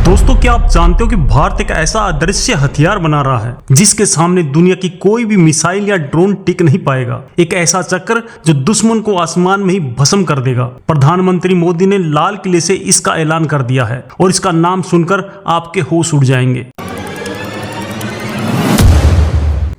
दोस्तों, क्या आप जानते हो कि भारत एक ऐसा अदृश्य हथियार बना रहा है जिसके सामने दुनिया की कोई भी मिसाइल या ड्रोन टिक नहीं पाएगा। एक ऐसा चक्र जो दुश्मन को आसमान में ही भस्म कर देगा। प्रधानमंत्री मोदी ने लाल किले से इसका ऐलान कर दिया है और इसका नाम सुनकर आपके होश उड़ जाएंगे।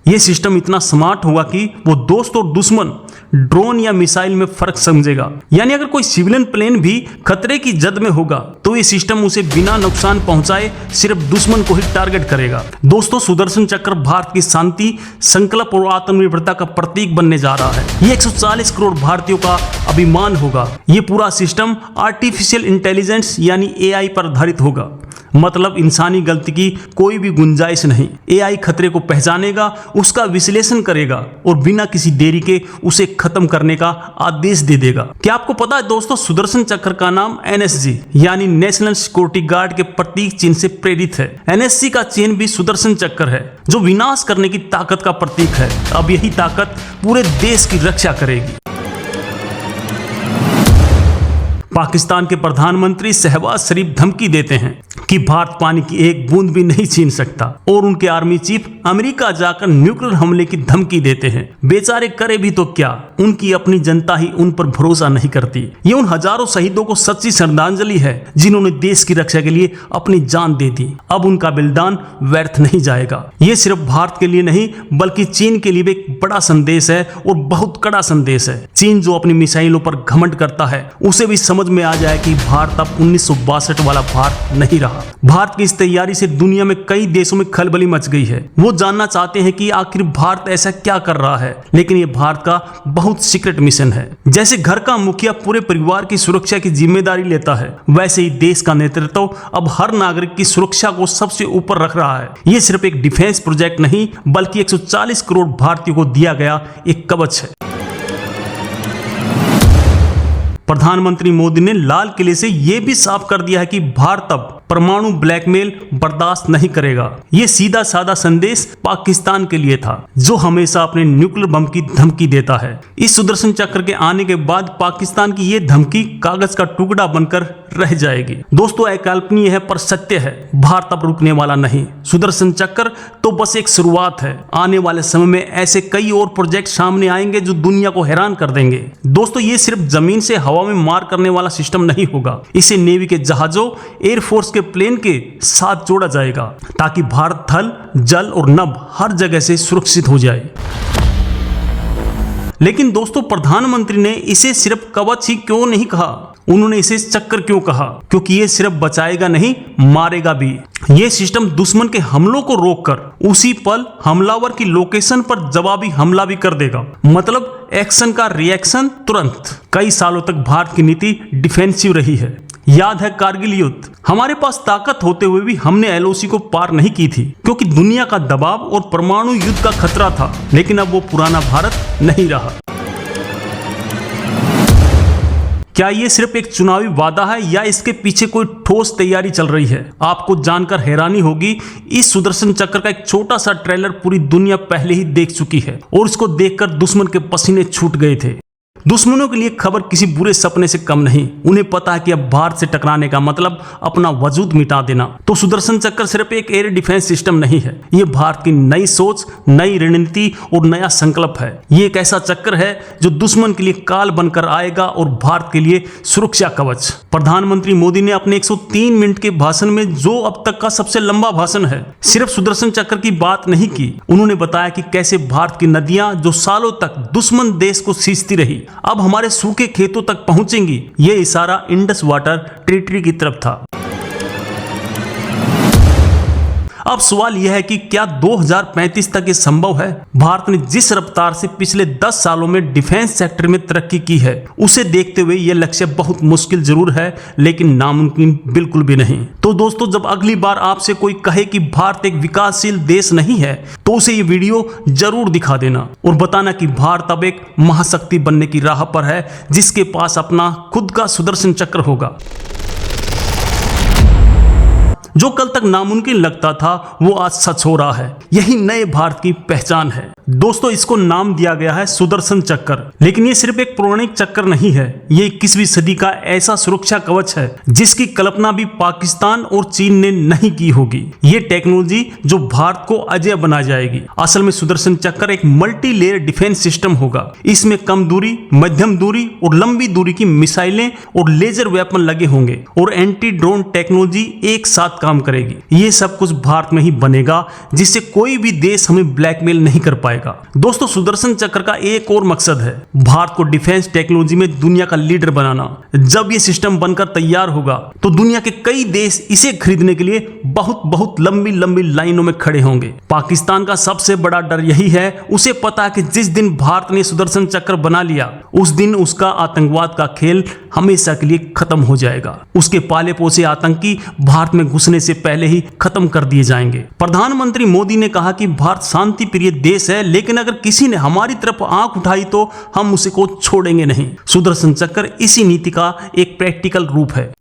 ये सिस्टम इतना स्मार्ट होगा कि वो दोस्त और दुश्मन, ड्रोन या मिसाइल में फर्क समझेगा। यानी अगर कोई सिविलियन प्लेन भी खतरे की जद में होगा तो ये सिस्टम उसे बिना नुकसान पहुंचाए सिर्फ दुश्मन को ही टारगेट करेगा। दोस्तों, सुदर्शन चक्र भारत की शांति, संकल्प और आत्मनिर्भरता का प्रतीक बनने जा रहा है। ये 140 करोड़ भारतीयों का अभिमान होगा। ये पूरा सिस्टम आर्टिफिशियल इंटेलिजेंस यानी AI पर आधारित होगा। मतलब इंसानी गलती की कोई भी गुंजाइश नहीं। AI खतरे को पहचानेगा, उसका विश्लेषण करेगा और बिना किसी देरी के उसे खत्म करने का आदेश दे देगा। क्या आपको पता है दोस्तों, सुदर्शन चक्र का नाम NSG यानी नेशनल सिक्योरिटी गार्ड के प्रतीक चिन्ह से प्रेरित है। NSG का चिन्ह भी सुदर्शन चक्र है जो विनाश करने की ताकत का प्रतीक है। अब यही ताकत पूरे देश की रक्षा करेगी। पाकिस्तान के प्रधानमंत्री शहबाज शरीफ धमकी देते हैं कि भारत पानी की एक बूंद भी नहीं छीन सकता और उनके आर्मी चीफ अमेरिका जाकर न्यूक्लियर हमले की धमकी देते हैं। बेचारे करे भी तो क्या, उनकी अपनी जनता ही उन पर भरोसा नहीं करती। ये उन हजारों शहीदों को सच्ची श्रद्धांजलि है जिन्होंने देश की रक्षा के लिए अपनी जान दे दी। अब उनका बलिदान व्यर्थ नहीं जाएगा। ये सिर्फ भारत के लिए नहीं बल्कि चीन के लिए भी एक बड़ा संदेश है और बहुत कड़ा संदेश है। चीन जो अपनी मिसाइलों पर घमंड करता है उसे भी समझ में आ जाए कि भारत अब 1962 वाला भारत नहीं रहा। भारत की इस तैयारी से दुनिया में कई देशों में खलबली मच गई है। वो जानना चाहते हैं कि आखिर भारत ऐसा क्या कर रहा है, लेकिन ये भारत का बहुत सीक्रेट मिशन है। जैसे घर का मुखिया पूरे परिवार की सुरक्षा की जिम्मेदारी लेता है, वैसे ही देश का नेतृत्व अब हर नागरिक की सुरक्षा को सबसे ऊपर रख रहा है। ये सिर्फ एक डिफेंस प्रोजेक्ट नहीं बल्कि 140 करोड़ भारतीयों को दिया गया एक कवच है। प्रधानमंत्री मोदी ने लाल किले से यह भी साफ कर दिया है कि भारत अब परमाणु ब्लैकमेल बर्दाश्त नहीं करेगा। ये सीधा साधा संदेश पाकिस्तान के लिए था जो हमेशा अपने न्यूक्लियर बम की धमकी देता है। इस सुदर्शन चक्र के आने के बाद पाकिस्तान की ये धमकी कागज का टुकड़ा बनकर रह जाएगी। दोस्तों, अकल्पनीय है पर सत्य है। भारत अब रुकने वाला नहीं। सुदर्शन चक्र तो बस एक शुरुआत है। आने वाले समय में ऐसे कई और प्रोजेक्ट सामने आएंगे जो दुनिया को हैरान कर देंगे। दोस्तों, ये सिर्फ जमीन से हवा में मार करने वाला सिस्टम नहीं होगा। इसे नेवी के जहाजों, एयरफोर्स के प्लेन के साथ जोड़ा जाएगा ताकि भारत थल, जल और नभ हर जगह से सुरक्षित हो जाए। लेकिन दोस्तों, प्रधानमंत्री ने इसे सिर्फ कवच ही क्यों नहीं कहा, उन्होंने इसे चक्कर क्यों कहा? क्योंकि ये सिर्फ बचाएगा नहीं, मारेगा भी। ये सिस्टम दुश्मन के हमलों को रोककर उसी पल हमलावर की लोकेशन पर जवाबी हमला भी कर देगा। मतलब एक्शन का रिएक्शन तुरंत। कई सालों तक भारत की नीति डिफेंसिव रही है। याद है कारगिल युद्ध? हमारे पास ताकत होते हुए भी हमने LOC को पार नहीं की थी क्योंकि दुनिया का दबाव और परमाणु युद्ध का खतरा था। लेकिन अब वो पुराना भारत नहीं रहा। क्या ये सिर्फ एक चुनावी वादा है या इसके पीछे कोई ठोस तैयारी चल रही है? आपको जानकर हैरानी होगी, इस सुदर्शन चक्र का एक छोटा सा ट्रेलर पूरी दुनिया पहले ही देख चुकी है और इसको देखकर दुश्मन के पसीने छूट गए थे। दुश्मनों के लिए खबर किसी बुरे सपने से कम नहीं। उन्हें पता है कि अब भारत से टकराने का मतलब अपना वजूद मिटा देना। तो सुदर्शन चक्र सिर्फ एक एयर डिफेंस सिस्टम नहीं है, ये भारत की नई सोच, नई रणनीति और नया संकल्प है। ये एक ऐसा चक्र है जो दुश्मन के लिए काल बनकर आएगा और भारत के लिए सुरक्षा कवच। प्रधानमंत्री मोदी ने अपने 103 मिनट के भाषण में, जो अब तक का सबसे लंबा भाषण है, सिर्फ सुदर्शन चक्र की बात नहीं की। उन्होंने बताया कि कैसे भारत की नदियां जो सालों तक दुश्मन देश को सींचती रही अब हमारे सूखे खेतों तक पहुंचेंगी। यह इशारा इंडस वाटर ट्रीटी की तरफ था। अब सवाल यह है कि क्या 2035 तक ये संभव है? भारत ने जिस रफ्तार से पिछले 10 सालों में डिफेंस सेक्टर में तरक्की की है, उसे देखते हुए यह लक्ष्य बहुत मुश्किल जरूर है लेकिन नामुमकिन बिल्कुल भी नहीं। तो दोस्तों, जब अगली बार आपसे कोई कहे कि भारत एक विकासशील देश नहीं है तो उसे ये वीडियो जरूर दिखा देना और बताना कि भारत अब एक महाशक्ति बनने की राह पर है जिसके पास अपना खुद का सुदर्शन चक्र होगा। जो कल तक नामुमकिन लगता था वो आज सच हो रहा है। यही नए भारत की पहचान है। दोस्तों, इसको नाम दिया गया है सुदर्शन चक्र, लेकिन ये सिर्फ एक पौराणिक चक्र नहीं है। ये 21वीं सदी का ऐसा सुरक्षा कवच है जिसकी कल्पना भी पाकिस्तान और चीन ने नहीं की होगी। ये टेक्नोलॉजी जो भारत को अजेय बना जाएगी। असल में सुदर्शन चक्र एक मल्टी लेयर डिफेंस सिस्टम होगा। इसमें कम दूरी, मध्यम दूरी और लंबी दूरी की मिसाइलें और लेजर वेपन लगे होंगे और एंटी ड्रोन टेक्नोलॉजी एक साथ काम करेगी। ये सब कुछ भारत में ही बनेगा, जिससे कोई भी देश हमें ब्लैकमेल नहीं कर पाएगा। दोस्तों, सुदर्शन चक्र का एक और मकसद है भारत को डिफेंस टेक्नोलॉजी में दुनिया का लीडर बनाना। जब ये सिस्टम बनकर तैयार होगा तो दुनिया के कई देश इसे खरीदने के लिए बहुत लंबी लंबी लाइनों में खड़े होंगे। पाकिस्तान का सबसे बड़ा डर यही है, उसे पता है कि जिस दिन भारत ने सुदर्शन चक्र बना लिया उस दिन उसका आतंकवाद का खेल हमेशा के लिए खत्म हो जाएगा। उसके पाले पोसे आतंकी भारत में घुसने से पहले ही खत्म कर दिए जाएंगे। प्रधानमंत्री मोदी ने कहा कि भारत शांति प्रिय देश है, लेकिन अगर किसी ने हमारी तरफ आंख उठाई तो हम उसे को छोड़ेंगे नहीं। सुदर्शन चक्र इसी नीति का एक प्रैक्टिकल रूप है।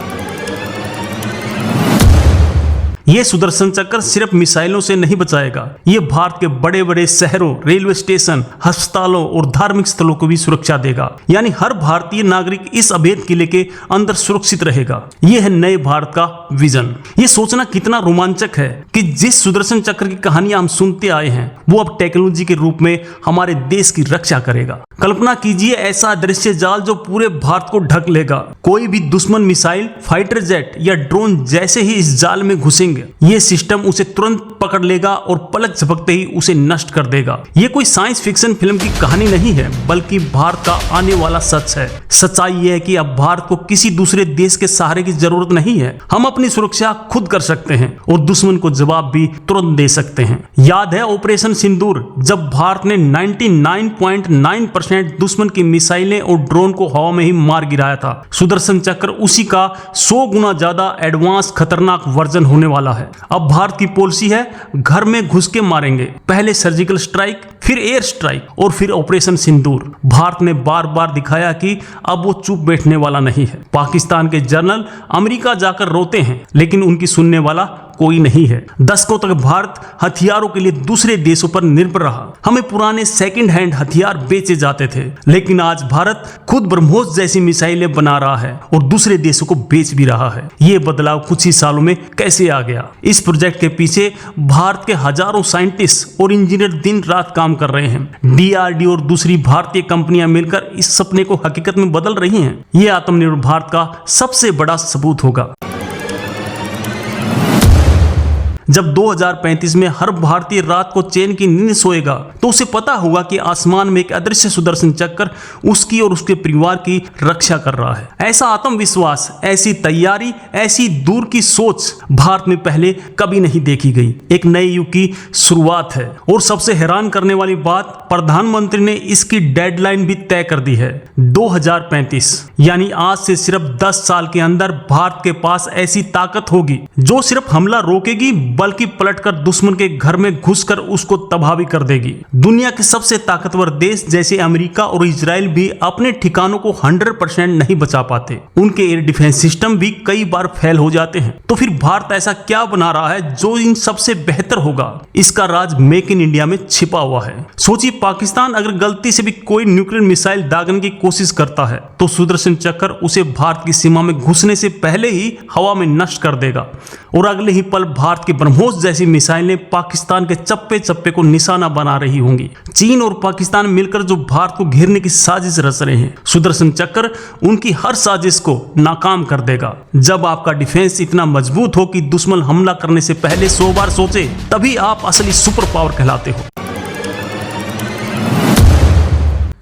ये सुदर्शन चक्र सिर्फ मिसाइलों से नहीं बचाएगा, ये भारत के बड़े बड़े शहरों, रेलवे स्टेशन, अस्पतालों और धार्मिक स्थलों को भी सुरक्षा देगा। यानी हर भारतीय नागरिक इस अभेद किले के अंदर सुरक्षित रहेगा। ये है नए भारत का विजन। ये सोचना कितना रोमांचक है कि जिस सुदर्शन चक्र की कहानियां हम सुनते आए हैं वो अब टेक्नोलॉजी के रूप में हमारे देश की रक्षा करेगा। कल्पना कीजिए ऐसा दृश्य जाल जो पूरे भारत को ढक लेगा। कोई भी दुश्मन मिसाइल, फाइटर जेट या ड्रोन जैसे ही इस जाल में घुसेंगे, ये सिस्टम उसे तुरंत पकड़ लेगा और पलक झपकते ही उसे नष्ट कर देगा। ये कोई साइंस फिक्शन फिल्म की कहानी नहीं है, बल्कि भारत का आने वाला सच है। सच्चाई ये है कि अब भारत को किसी दूसरे देश के सहारे की जरूरत नहीं है। हम अपनी सुरक्षा खुद कर सकते हैं और दुश्मन को जवाब भी तुरंत दे सकते हैं। याद है ऑपरेशन सिंदूर, जब भारत ने 99.9% दुश्मन की मिसाइलें और ड्रोन को हवा में ही मार गिराया था। सुदर्शन चक्र उसी का 100 गुना ज्यादा एडवांस खतरनाक वर्जन होने वाला है। अब भारत की पॉलिसी है घर में घुस के मारेंगे। पहले सर्जिकल स्ट्राइक, फिर एयर स्ट्राइक और फिर ऑपरेशन सिंदूर। भारत ने बार बार दिखाया कि अब वो चुप बैठने वाला नहीं है। पाकिस्तान के जनरल अमेरिका जाकर रोते हैं, लेकिन उनकी सुनने वाला कोई नहीं है। दशकों तक भारत हथियारों के लिए दूसरे देशों पर निर्भर रहा। हमें पुराने सेकंड हैंड हथियार बेचे जाते थे, लेकिन आज भारत खुद ब्रह्मोस जैसी मिसाइलें बना रहा है और दूसरे देशों को बेच भी रहा है। ये बदलाव कुछ ही सालों में कैसे आ गया? इस प्रोजेक्ट के पीछे भारत के हजारों साइंटिस्ट और इंजीनियर दिन रात काम कर रहे हैं। DRDO और दूसरी भारतीय कंपनियां मिलकर इस सपने को हकीकत में बदल रही हैं। ये आत्मनिर्भर भारत का सबसे बड़ा सबूत होगा। जब 2035 में हर भारतीय रात को चैन की नींद सोएगा तो उसे पता होगा कि आसमान में एक अदृश्य सुदर्शन चक्र उसकी और उसके परिवार की रक्षा कर रहा है। ऐसा आत्मविश्वास, ऐसी तैयारी, ऐसी दूर की सोच भारत में पहले कभी नहीं देखी गई। एक नए युग की शुरुआत है। और सबसे हैरान करने वाली बात, प्रधानमंत्री ने इसकी डेडलाइन भी तय कर दी है, 2035। यानी आज से सिर्फ 10 साल के अंदर भारत के पास ऐसी ताकत होगी जो सिर्फ हमला रोकेगी बल्कि पलटकर दुश्मन के घर में घुसकर उसको तबाह भी कर देगी। दुनिया के सबसे ताकतवर देश जैसे अमेरिका और इजराइल भी अपने ठिकानों को 100% नहीं बचा पाते। उनके एयर डिफेंस सिस्टम भी कई बार फेल हो जाते हैं। तो फिर भारत ऐसा क्या बना रहा है जो इन सबसे बेहतर होगा? इसका राज मेक इन इंडिया में छिपा हुआ है। सोचिए, पाकिस्तान अगर गलती से भी कोई न्यूक्लियर मिसाइल दागने की कोशिश करता है तो सुदर्शन चक्र उसे भारत की सीमा में घुसने से पहले ही हवा में नष्ट कर देगा और अगले ही पल भारत के ब्रह्मोस जैसी मिसाइलें पाकिस्तान के चप्पे चप्पे को निशाना बना रही होंगी। चीन और पाकिस्तान मिलकर जो भारत को घेरने की साजिश रच रहे हैं, सुदर्शन चक्र उनकी हर साजिश को नाकाम कर देगा। जब आपका डिफेंस इतना मजबूत हो कि दुश्मन हमला करने से पहले 100 बार सोचे, तभी आप असली सुपर पावर कहलाते हो।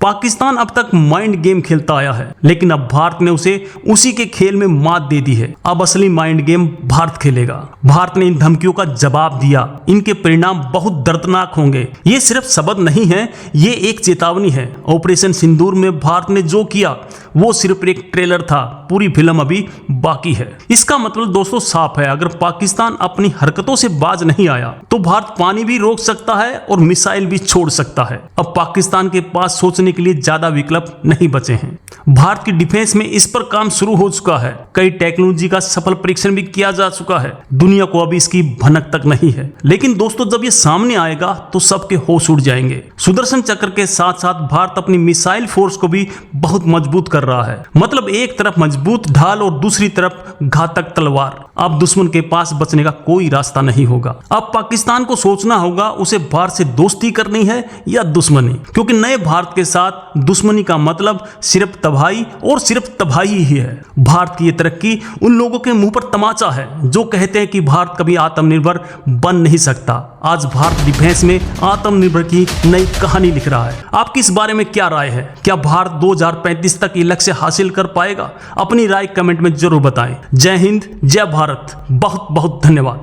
पाकिस्तान अब तक माइंड गेम खेलता आया है, लेकिन अब भारत ने उसे उसी के खेल में मात दे दी है। अब असली माइंड गेम भारत खेलेगा। भारत ने इन धमकियों का जवाब दिया। इनके परिणाम बहुत दर्दनाक होंगे। ये सिर्फ शब्द नहीं है, ये एक चेतावनी है। ऑपरेशन सिंदूर में भारत ने जो किया वो सिर्फ एक ट्रेलर था, पूरी फिल्म अभी बाकी है। इसका मतलब दोस्तों साफ है, अगर पाकिस्तान अपनी हरकतों से बाज नहीं आया तो भारत पानी भी रोक सकता है और मिसाइल भी छोड़ सकता है। अब पाकिस्तान के पास सोचने सोचने के लिए ज्यादा विकल्प नहीं बचे हैं। भारत की डिफेंस में इस पर काम शुरू हो चुका है। कई टेक्नोलॉजी का सफल परीक्षण भी किया जा चुका है। दुनिया को अभी इसकी भनक तक नहीं है, लेकिन दोस्तों जब ये सामने आएगा तो सबके होश उड़ जाएंगे। सुदर्शन चक्र के साथ साथ भारत अपनी मिसाइल फोर्स को भी बहुत मजबूत कर रहा है। मतलब एक तरफ मजबूत ढाल और दूसरी तरफ घातक तलवार। अब दुश्मन के पास बचने का कोई रास्ता नहीं होगा। अब पाकिस्तान को सोचना होगा उसे भारत से दोस्ती करनी है या दुश्मनी, क्योंकि नए भारत के साथ दुश्मनी का मतलब सिर्फ तबाही और सिर्फ तबाही ही है। भारत की ये तरक्की उन लोगों के मुंह पर तमाचा है जो कहते हैं कि भारत कभी आत्मनिर्भर बन नहीं सकता। आज भारत डिफेंस में आत्मनिर्भर की नई कहानी लिख रहा है। आपकी इस बारे में क्या राय है? क्या भारत 2035 तक ये लक्ष्य हासिल कर पाएगा? अपनी राय कमेंट में जरूर बताएं। जय हिंद, जय भारत, बहुत बहुत धन्यवाद।